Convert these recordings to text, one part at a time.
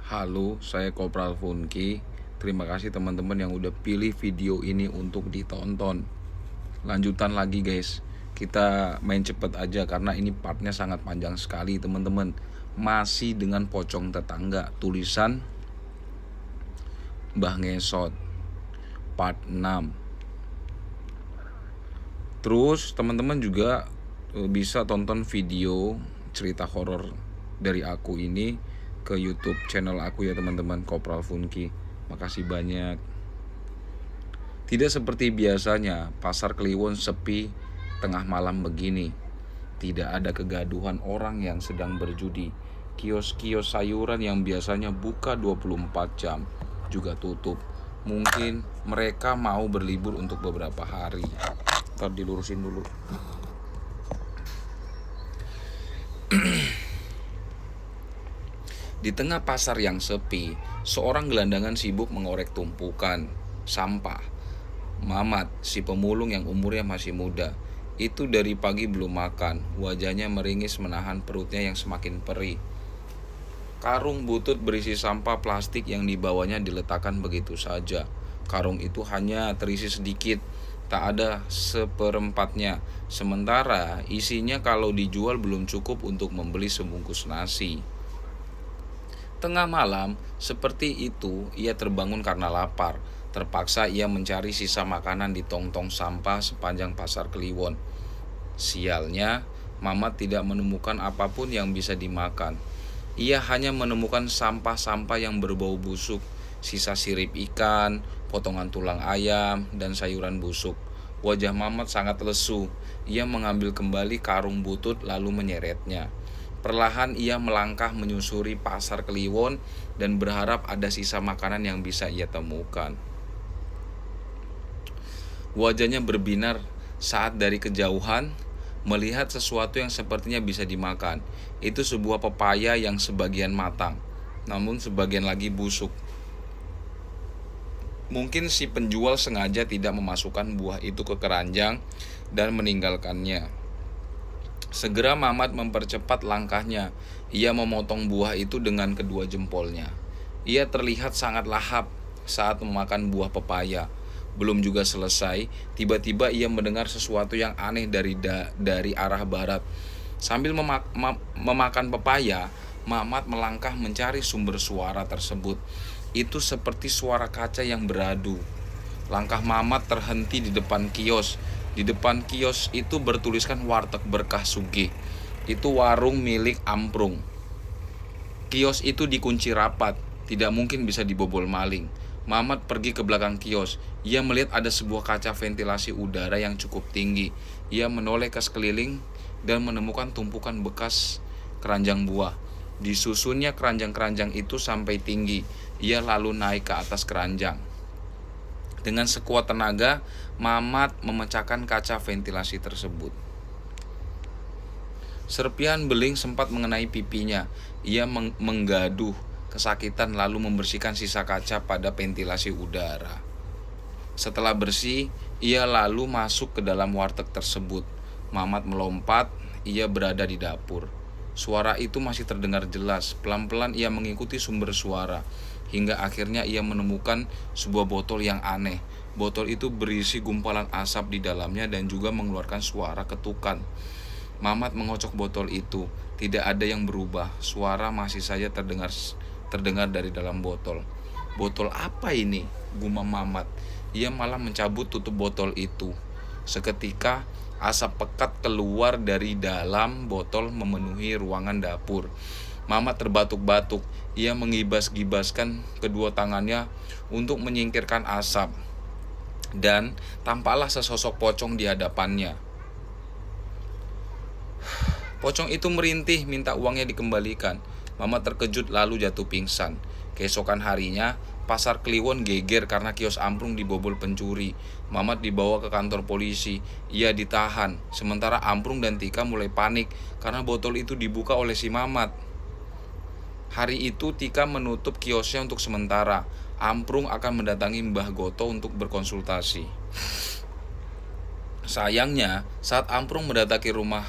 Halo, saya Kopral Funki. Terima kasih teman-teman yang udah pilih video ini untuk ditonton. Lanjutan lagi guys. Kita main cepet aja karena ini partnya sangat panjang sekali teman-teman. Masih dengan pocong tetangga. Tulisan Mbah Ngesot part 6. Terus teman-teman juga bisa tonton video cerita horor dari aku ini ke YouTube channel aku ya teman-teman, Kopral Funki. Makasih banyak. Tidak seperti biasanya, pasar Kliwon sepi tengah malam begini. Tidak ada kegaduhan orang yang sedang berjudi. Kios-kios sayuran yang biasanya buka 24 jam juga tutup. Mungkin mereka mau berlibur untuk beberapa hari. Ntar dilurusin dulu. Di tengah pasar yang sepi, seorang gelandangan sibuk mengorek tumpukan sampah. Mamat, si pemulung yang umurnya masih muda, itu dari pagi belum makan. Wajahnya meringis menahan perutnya yang semakin perih. Karung butut berisi sampah plastik yang dibawanya diletakkan begitu saja. Karung itu hanya terisi sedikit, tak ada seperempatnya. Sementara isinya kalau dijual belum cukup untuk membeli sebungkus nasi. Tengah malam, seperti itu, ia terbangun karena lapar. Terpaksa ia mencari sisa makanan di tong-tong sampah sepanjang pasar Kliwon. Sialnya, Mamat tidak menemukan apapun yang bisa dimakan. Ia hanya menemukan sampah-sampah yang berbau busuk, sisa sirip ikan, potongan tulang ayam, dan sayuran busuk. Wajah Mamat sangat lesu. Ia mengambil kembali karung butut lalu menyeretnya. Perlahan ia melangkah menyusuri pasar Kliwon dan berharap ada sisa makanan yang bisa ia temukan. Wajahnya berbinar saat dari kejauhan melihat sesuatu yang sepertinya bisa dimakan. Itu sebuah pepaya yang sebagian matang, namun sebagian lagi busuk. Mungkin si penjual sengaja tidak memasukkan buah itu ke keranjang dan meninggalkannya. Segera Mamat mempercepat langkahnya. Ia memotong buah itu dengan kedua jempolnya. Ia terlihat sangat lahap saat memakan buah pepaya. Belum juga selesai, tiba-tiba ia mendengar sesuatu yang aneh dari arah barat. Sambil memakan pepaya, Mamat melangkah mencari sumber suara tersebut. Itu seperti suara kaca yang beradu. Langkah Mamat terhenti di depan kios. Di depan kios itu bertuliskan Warteg Berkah Sugih. Itu warung milik Amprung. Kios itu dikunci rapat, tidak mungkin bisa dibobol maling. Mamat pergi ke belakang kios. Ia melihat ada sebuah kaca ventilasi udara yang cukup tinggi. Ia menoleh ke sekeliling dan menemukan tumpukan bekas keranjang buah. Disusunnya keranjang-keranjang itu sampai tinggi. Ia lalu naik ke atas keranjang. Dengan sekuat tenaga, Mamat memecahkan kaca ventilasi tersebut. Serpihan beling sempat mengenai pipinya. Ia menggaduh kesakitan lalu membersihkan sisa kaca pada ventilasi udara. Setelah bersih, ia lalu masuk ke dalam warteg tersebut. Mamat melompat, ia berada di dapur. Suara itu masih terdengar jelas. Pelan-pelan ia mengikuti sumber suara hingga akhirnya ia menemukan sebuah botol yang aneh. Botol itu berisi gumpalan asap di dalamnya dan juga mengeluarkan suara ketukan. Mamat mengocok botol itu. Tidak ada yang berubah. Suara masih saja terdengar dari dalam botol. Botol apa ini? Gumam Mamat. Ia malah mencabut tutup botol itu. Seketika asap pekat keluar dari dalam botol memenuhi ruangan dapur. Mamat terbatuk-batuk. Ia mengibas-gibaskan kedua tangannya untuk menyingkirkan asap. Dan tampaklah sesosok pocong di hadapannya. Pocong itu merintih minta uangnya dikembalikan. Mamat terkejut lalu jatuh pingsan. Keesokan harinya, pasar Kliwon geger karena kios Amprung dibobol pencuri. Mamat dibawa ke kantor polisi. Ia ditahan. Sementara Amprung dan Tika mulai panik karena botol itu dibuka oleh si Mamat. Hari itu Tika menutup kiosnya untuk sementara. Amprung akan mendatangi Mbah Goto untuk berkonsultasi. Sayangnya, saat Amprung mendatangi rumah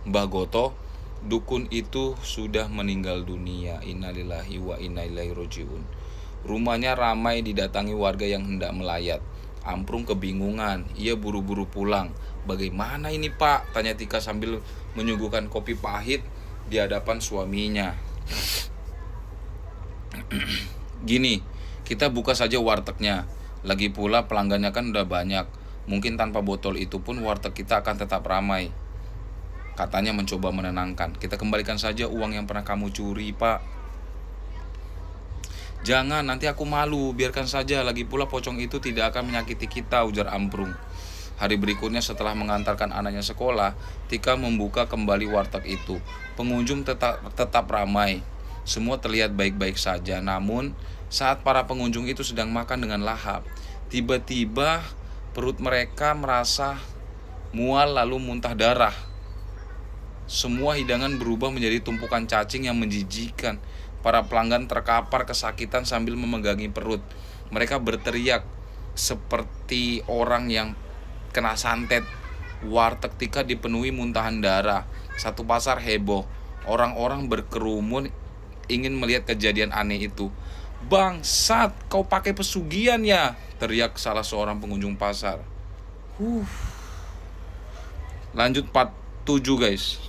Mbah Goto, Dukun itu sudah meninggal dunia. Innalillahi wa inna ilaihi rajiun. Rumahnya ramai didatangi warga yang hendak melayat. Amprung kebingungan, ia buru-buru pulang. Bagaimana ini Pak? Tanya Tika sambil menyuguhkan kopi pahit di hadapan suaminya. Gini, kita buka saja wartegnya. Lagi pula pelanggannya kan udah banyak. Mungkin tanpa botol itu pun warteg kita akan tetap ramai. Katanya mencoba menenangkan. Kita kembalikan saja uang yang pernah kamu curi, Pak. Jangan, nanti aku malu. Biarkan saja, lagi pula pocong itu tidak akan menyakiti kita, ujar Amprung. Hari berikutnya setelah mengantarkan anaknya sekolah, Tika membuka kembali warteg itu. Pengunjung tetap ramai. Semua terlihat baik-baik saja. Namun, saat para pengunjung itu sedang makan dengan lahap, tiba-tiba perut mereka merasa mual lalu muntah darah. Semua hidangan berubah menjadi tumpukan cacing yang menjijikkan. Para pelanggan terkapar kesakitan sambil memegangi perut. Mereka berteriak seperti orang yang kena santet. Warteg Tika dipenuhi muntahan darah. Satu pasar heboh. Orang-orang berkerumun ingin melihat kejadian aneh itu. "Bangsat, kau pakai pesugihan ya?" teriak salah seorang pengunjung pasar. Lanjut part 7 guys.